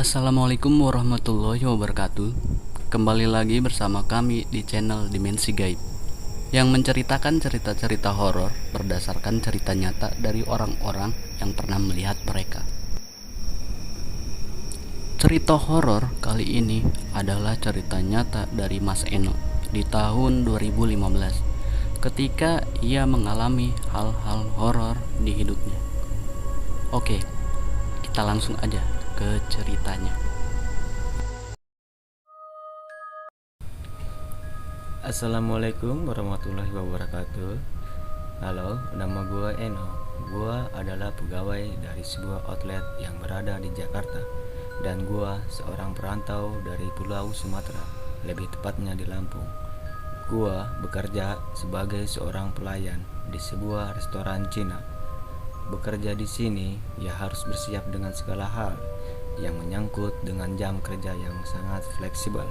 Assalamualaikum warahmatullahi wabarakatuh. Kembali lagi bersama kami di channel Dimensi Gaib yang menceritakan cerita-cerita horor berdasarkan cerita nyata dari orang-orang yang pernah melihat mereka. Cerita horor kali ini adalah cerita nyata dari Mas Eno di tahun 2015 ketika ia mengalami hal-hal horor di hidupnya. Oke, kita langsung aja ke ceritanya. Assalamualaikum warahmatullahi wabarakatuh. Halo, nama gue Eno. Gue adalah pegawai dari sebuah outlet yang berada di Jakarta. Dan gue seorang perantau dari Pulau Sumatera, lebih tepatnya di Lampung. Gue bekerja sebagai seorang pelayan di sebuah restoran Cina. Bekerja di sini, ya harus bersiap dengan segala hal yang menyangkut dengan jam kerja yang sangat fleksibel.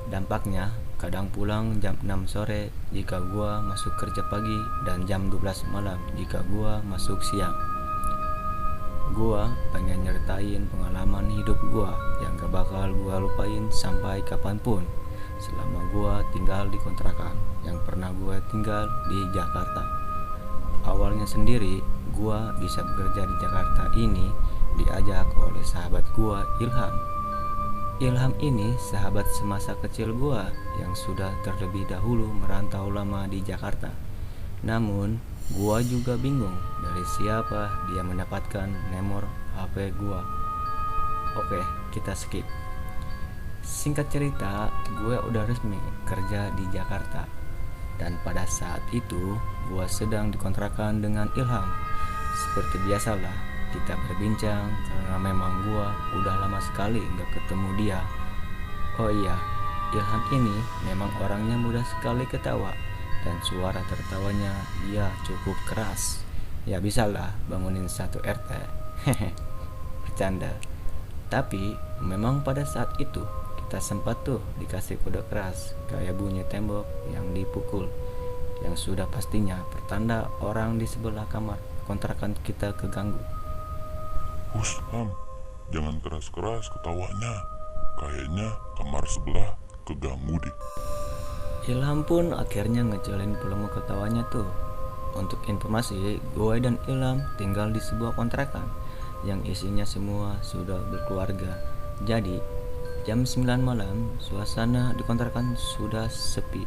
Dampaknya, kadang pulang jam 6 sore jika gua masuk kerja pagi dan jam 12 malam jika gua masuk siang. Gua pengen nyeritain pengalaman hidup gua yang gak bakal gua lupain sampai kapanpun selama gua tinggal di kontrakan yang pernah gua tinggal di Jakarta. Awalnya sendiri, gua bisa bekerja di Jakarta ini diajak oleh sahabat gua, Ilham. Ilham ini sahabat semasa kecil gua yang sudah terlebih dahulu merantau lama di Jakarta. Namun, gua juga bingung dari siapa dia mendapatkan nomor HP gua. Oke, kita skip. Singkat cerita, gue udah resmi kerja di Jakarta. Dan pada saat itu, gua sedang dikontrakan dengan Ilham. Seperti biasalah, kita berbincang karena memang gua udah lama sekali gak ketemu dia. Oh iya, Ilham ini memang orangnya mudah sekali ketawa dan suara tertawanya dia cukup keras. Ya bisalah bangunin satu RT. Hehe, bercanda. Tapi memang pada saat itu kita sempat tuh dikasih kode keras kayak bunyi tembok yang dipukul, yang sudah pastinya pertanda orang di sebelah kamar kontrakan kita keganggu. Hus, Ham, jangan keras-keras ketawanya. Kayaknya kamar sebelah keganggu deh. Ilham pun akhirnya ngejalin volume ketawanya tuh. Untuk informasi, gue dan Ilham tinggal di sebuah kontrakan yang isinya semua sudah berkeluarga. Jadi, jam 9 malam, suasana di kontrakan sudah sepi.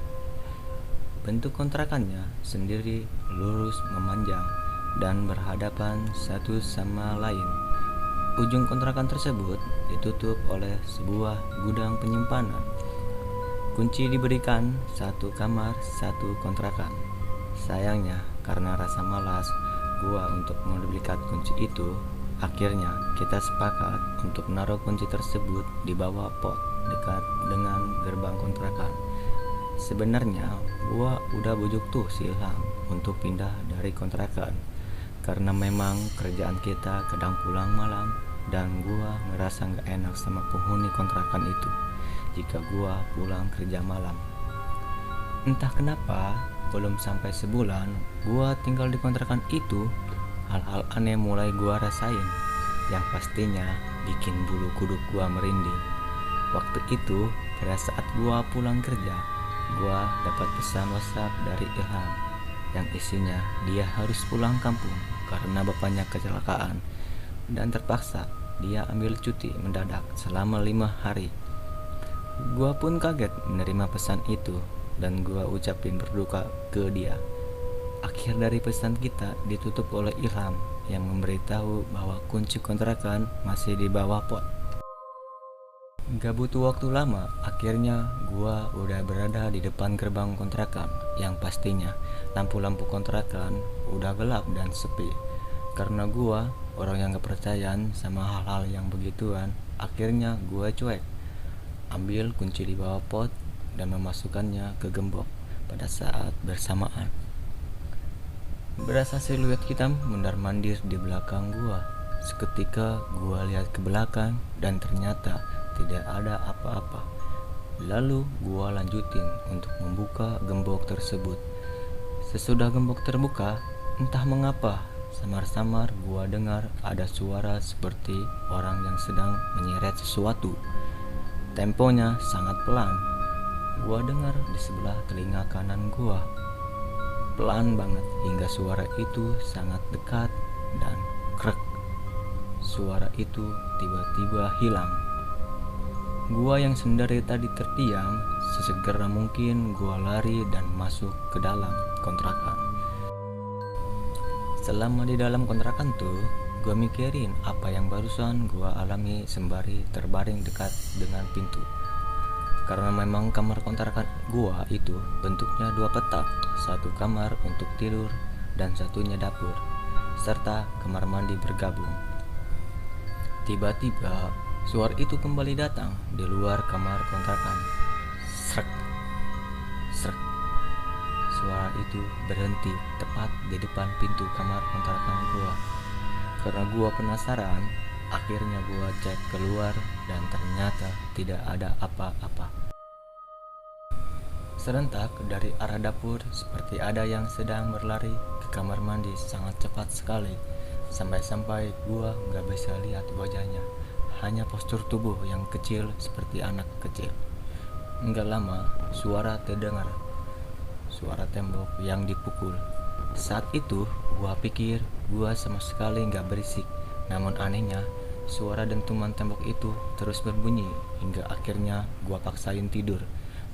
Bentuk kontrakannya sendiri lurus memanjang dan berhadapan satu sama lain. Ujung kontrakan tersebut ditutup oleh sebuah gudang penyimpanan. Kunci diberikan satu kamar, satu kontrakan. Sayangnya, karena rasa malas gua untuk menduplikat kunci itu, akhirnya kita sepakat untuk naruh kunci tersebut di bawah pot dekat dengan gerbang kontrakan. Sebenarnya gua udah bujuk tuh si Ilham untuk pindah dari kontrakan karena memang kerjaan kita kadang pulang malam dan gua ngerasa gak enak sama penghuni kontrakan itu jika gua pulang kerja malam. Entah kenapa, belum sampai sebulan gua tinggal di kontrakan itu, hal-hal aneh mulai gua rasain yang pastinya bikin bulu kuduk gua merinding. Waktu itu, pada saat gua pulang kerja, gua dapat pesan WhatsApp dari Ilham yang isinya dia harus pulang kampung karena bapaknya kecelakaan dan terpaksa dia ambil cuti mendadak selama 5 hari. Gua pun kaget menerima pesan itu dan gua ucapin berduka ke dia. Akhir dari pesan kita ditutup oleh Ilham yang memberitahu bahwa kunci kontrakan masih di bawah pot. Gak butuh waktu lama, akhirnya gua udah berada di depan gerbang kontrakan yang pastinya lampu-lampu kontrakan udah gelap dan sepi. Karena gua orang yang gak percayaan sama hal-hal yang begituan, akhirnya gua cuek, ambil kunci di bawah pot dan memasukkannya ke gembok pada saat bersamaan. Berasa siluet hitam mondar-mandir di belakang gua. Seketika gua lihat ke belakang dan ternyata tidak ada apa-apa. Lalu gua lanjutin untuk membuka gembok tersebut. Sesudah gembok terbuka, entah mengapa Samar-samar gua dengar ada suara seperti orang yang sedang menyeret sesuatu. Temponya sangat pelan. Gua dengar di sebelah telinga kanan gua. Pelan banget hingga suara itu sangat dekat dan krek. Suara itu tiba-tiba hilang. Gua yang sendiri tadi terdiam, sesegera mungkin gua lari dan masuk ke dalam kontrakan. Selama di dalam kontrakan tuh, gua mikirin apa yang barusan gua alami sembari terbaring dekat dengan pintu. Karena memang kamar kontrakan gua itu bentuknya 2 petak, satu kamar untuk tidur dan satunya dapur, serta kamar mandi bergabung. Tiba-tiba suara itu kembali datang di luar kamar kontrakan. Srek, srek. Suara itu berhenti tepat di depan pintu kamar kontrakan gua. Karena gua penasaran, akhirnya gua cek keluar dan ternyata tidak ada apa-apa. Serentak dari arah dapur seperti ada yang sedang berlari ke kamar mandi sangat cepat sekali. Sampai-sampai gua gak bisa lihat wajahnya, hanya postur tubuh yang kecil seperti anak kecil. Enggak lama, suara terdengar. Suara tembok yang dipukul. Saat itu, gua pikir gua sama sekali gak berisik. Namun anehnya, suara dentuman tembok itu terus berbunyi hingga akhirnya gua paksain tidur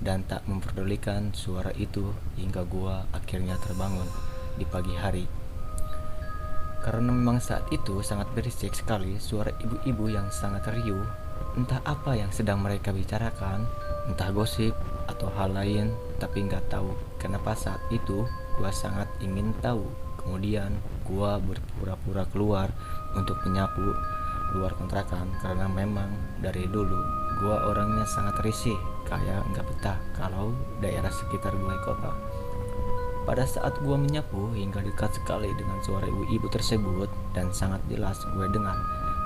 dan tak memperdulikan suara itu hingga gua akhirnya terbangun di pagi hari. Karena memang saat itu sangat berisik sekali suara ibu-ibu yang sangat riuh. Entah apa yang sedang mereka bicarakan, entah gosip atau hal lain, tapi nggak tahu kenapa saat itu gua sangat ingin tahu. Kemudian gua berpura-pura keluar untuk menyapu luar kontrakan karena memang dari dulu gua orangnya sangat risih, kayak nggak betah kalau daerah sekitar gua kota. Pada saat gua menyapu hingga dekat sekali dengan suara ibu-ibu tersebut dan sangat jelas gue dengar,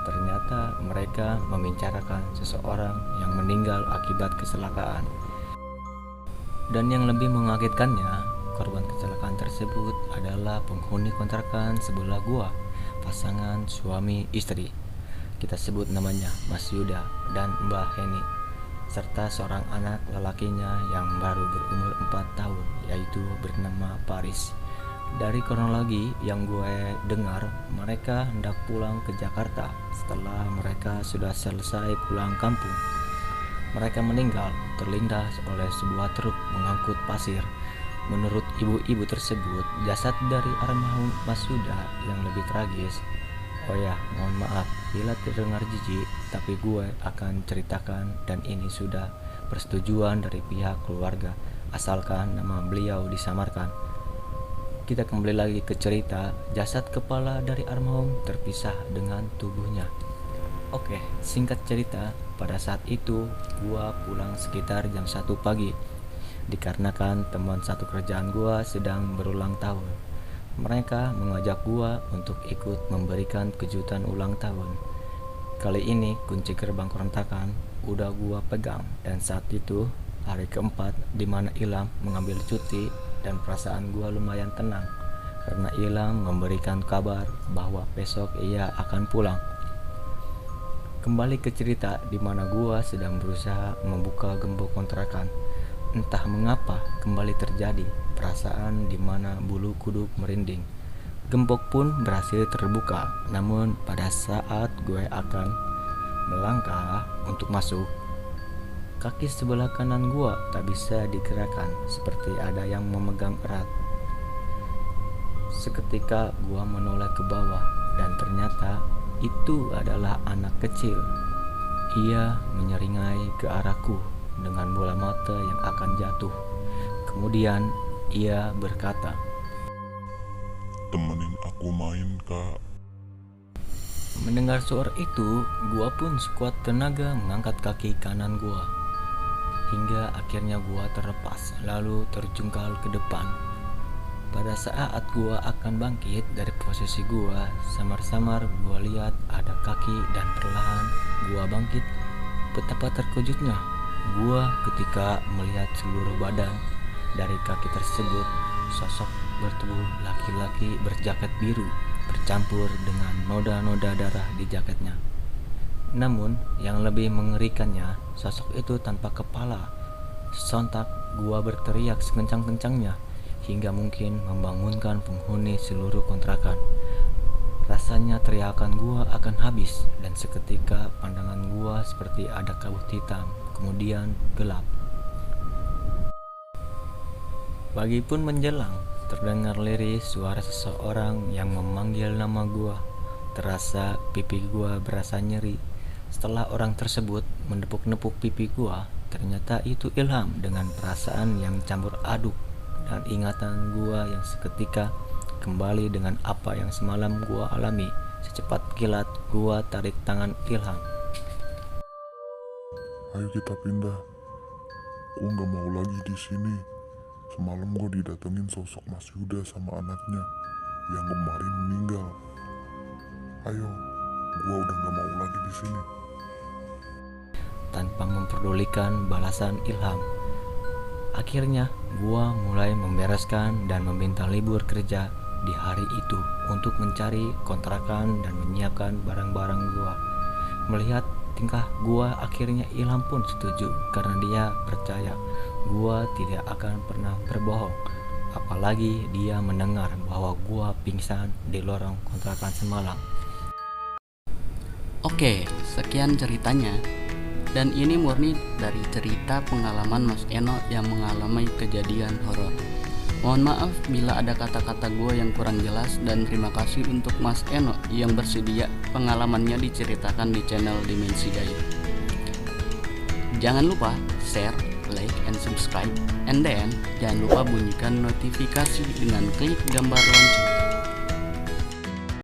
ternyata mereka membicarakan seseorang yang meninggal akibat kecelakaan. Dan yang lebih mengagetkannya, korban kecelakaan tersebut adalah penghuni kontrakan sebelah gua, pasangan suami istri. Kita sebut namanya Mas Yuda dan Mbah Heni, serta seorang anak lelakinya yang baru berumur 4 tahun, yaitu bernama Paris. Dari kronologi yang gue dengar, mereka hendak pulang ke Jakarta setelah mereka sudah selesai pulang kampung. Mereka meninggal terlindas oleh sebuah truk mengangkut pasir. Menurut ibu-ibu tersebut, jasad dari almarhum Mas Yuda yang lebih tragis. Oh ya, mohon maaf bila terdengar jijik, tapi gue akan ceritakan dan ini sudah persetujuan dari pihak keluarga, asalkan nama beliau disamarkan. Kita kembali lagi ke cerita. Jasad kepala dari almarhum terpisah dengan tubuhnya. Oke, singkat cerita, pada saat itu gua pulang sekitar jam 1 pagi. Dikarenakan teman satu kerjaan gua sedang berulang tahun. Mereka mengajak gua untuk ikut memberikan kejutan ulang tahun. Kali ini kunci gerbang kontrakan udah gua pegang, dan saat itu hari keempat di mana Ilham mengambil cuti, dan perasaan gua lumayan tenang karena Ilham memberikan kabar bahwa besok ia akan pulang. Kembali ke cerita di mana gua sedang berusaha membuka gembok kontrakan. Entah mengapa kembali terjadi perasaan di mana bulu kuduk merinding. Gembok pun berhasil terbuka, namun pada saat gue akan melangkah untuk masuk, kaki sebelah kanan gue tak bisa digerakkan, seperti ada yang memegang erat. Seketika gue menoleh ke bawah dan ternyata itu adalah anak kecil. Ia menyeringai ke arahku dengan bola mata yang akan jatuh. Kemudian ia berkata, "Temenin aku main, Kak." Mendengar suara itu, gua pun sekuat tenaga mengangkat kaki kanan gua. Hingga akhirnya gua terlepas, lalu terjungkal ke depan. Pada saat gua akan bangkit dari posisi gua, samar-samar gua lihat ada kaki dan perlahan gua bangkit. Betapa terkejutnya gua ketika melihat seluruh badan dari kaki tersebut sosok bertubuh laki-laki berjaket biru bercampur dengan noda-noda darah di jaketnya. Namun yang lebih mengerikannya, sosok itu tanpa kepala. Sontak gua berteriak sekencang-kencangnya hingga mungkin membangunkan penghuni seluruh kontrakan. Rasanya teriakan gua akan habis dan seketika pandangan gua seperti ada kabut hitam, kemudian gelap. Pagi pun menjelang, terdengar lirih suara seseorang yang memanggil nama gua. Terasa pipi gua berasa nyeri. Setelah orang tersebut menepuk-nepuk pipi gua, ternyata itu Ilham dengan perasaan yang campur aduk dan ingatan gua yang seketika kembali dengan apa yang semalam gua alami. Secepat kilat gua tarik tangan Ilham. Ayo kita pindah. Gue nggak mau lagi di sini. Semalam gue didatengin sosok Mas Yuda sama anaknya yang kemarin meninggal. Ayo, gue udah nggak mau lagi di sini. Tanpa memperdulikan balasan Ilham, akhirnya gua mulai membereskan dan meminta libur kerja di hari itu untuk mencari kontrakan dan menyiapkan barang-barang gua. Melihat tingkah gua, akhirnya Ilham pun setuju karena dia percaya gua tidak akan pernah berbohong. Apalagi dia mendengar bahwa gua pingsan di lorong kontrakan semalam. Oke, sekian ceritanya. Dan ini murni dari cerita pengalaman Mas Eno yang mengalami kejadian horor. Mohon maaf bila ada kata-kata gue yang kurang jelas, dan terima kasih untuk Mas Eno yang bersedia pengalamannya diceritakan di channel Dimensi Gaib. Jangan lupa share, like, and subscribe, and then jangan lupa bunyikan notifikasi dengan klik gambar lonceng